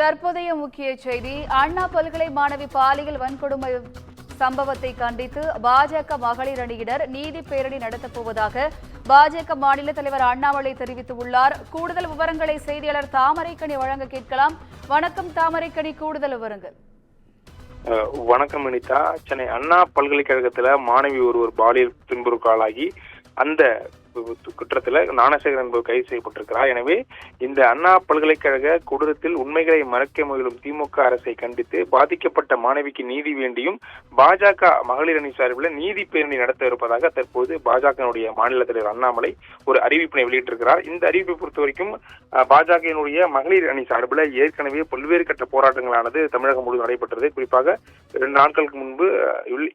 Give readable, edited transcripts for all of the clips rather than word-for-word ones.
தற்போதைய முக்கிய செய்தி, அண்ணா பல்கலை மாணவி பாலியல் வன்கொடுமை சம்பவத்தை கண்டித்து பாஜக மகளிர் அணியினர் நீதி பேரணி நடத்தப் போவதாக பாஜக மாநில தலைவர் அண்ணாமலை தெரிவித்துள்ளார். கூடுதல் விவரங்களை செய்தியாளர் தாமரைக்கனி வழங்க கேட்கலாம். வணக்கம் தாமரைக்கனி, கூடுதல் விவரங்கள். வணக்கம் அனிதா. சென்னை அண்ணா பல்கலைக்கழகத்துல மாணவி ஒருவர் பாலியல் துன்புறுக்கு ஆளாகி அந்த குற்றத்துல ஞானசேகரன் என்பவர் கைது செய்யப்பட்டிருக்கிறார். எனவே இந்த அண்ணா பல்கலைக்கழக கொடூரத்தில் உண்மைகளை மறைக்க முயலும் திமுக அரசை கண்டித்து பாதிக்கப்பட்ட மாணவிக்கு நீதி வேண்டியும் பாஜக மகளிர் அணி சார்பில் நீதி பேரணி நடத்த இருப்பதாக தற்போது பாஜகனுடைய மாநில தலைவர் அண்ணாமலை ஒரு அறிவிப்பினை வெளியிட்டிருக்கிறார். இந்த அறிவிப்பை பொறுத்த வரைக்கும் பாஜகனுடைய மகளிர் அணி சார்பில் ஏற்கனவே பல்வேறு கட்ட போராட்டங்களானது தமிழகம் முழுவதும் நடைபெற்றது. குறிப்பாக 2 நாட்களுக்கு முன்பு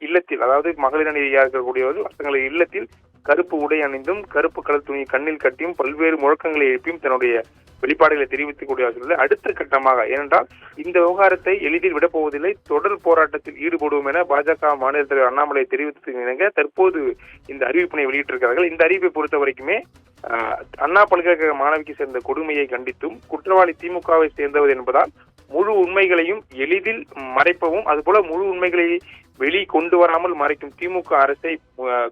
இல்லத்தில், அதாவது மகளிர் அணியாக இருக்கக்கூடியவர்கள் தங்களது இல்லத்தில் கருப்பு உடை அணிந்தும் கருப்பு கலர் துணி கண்ணில் கட்டியும் பல்வேறு முழக்கங்களை எழுப்பியும் தன்னுடைய வெளிப்பாடுகளை தெரிவித்துக் கூடிய அடுத்த கட்டமாக, ஏனென்றால் இந்த விவகாரத்தை எளிதில் விடப்போவதில்லை, தொடர் போராட்டத்தில் ஈடுபடுவோம் என பாஜக மாநில தலைவர் அண்ணாமலை தெரிவித்ததுக்கு இணங்க தற்போது இந்த அறிவிப்பினை வெளியிட்டிருக்கிறார்கள். இந்த அறிவிப்பை பொறுத்த வரைக்குமே அண்ணா பல்கலைக்கழக மாணவிக்கு சேர்ந்த கொடுமையை கண்டித்தும் குற்றவாளி திமுகவை சேர்ந்தவர் என்பதால் முழு உண்மைகளையும் எளிதில் மறைப்பவும், அதுபோல முழு உண்மைகளை வெளி கொண்டு வராமல் மறைக்கும் திமுக அரசை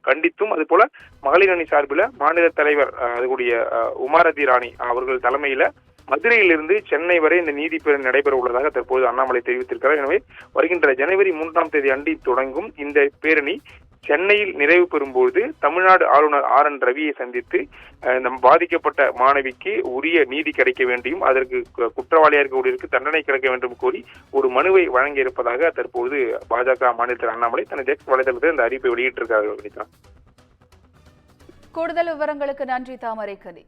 கண்டித்தும், அதுபோல மகளிர் அணி சார்பில் மாநில தலைவர் அதுடைய உமாரதி ராணி அவர்கள் தலைமையில மதுரையிலிருந்து சென்னை வரை இந்த நீதி பேரணி நடைபெற உள்ளதாக தற்போது அண்ணாமலை தெரிவித்திருக்கிறார். எனவே வருகின்ற ஜனவரி 3 அன்றி தொடங்கும் இந்த பேரணி சென்னையில் நிறைவு பெறும்போது தமிழ்நாடு ஆளுநர் RN ரவியை சந்தித்து பாதிக்கப்பட்ட மாணவிக்கு உரிய நீதி கிடைக்க வேண்டியும் அதற்கு குற்றவாளியாக இருக்கக்கூடியவருக்கு தண்டனை கிடைக்க வேண்டும் கோரி ஒரு மனுவை வழங்கி இருப்பதாக தற்போது பாஜக மாநில தலைவர் அண்ணாமலை தனது எக்ஸ் வலைதளத்தில் இந்த அறிவிப்பை வெளியிட்டிருக்கிறார்கள். கூடுதல் விவரங்களுக்கு நன்றி தாமரைக்கனி.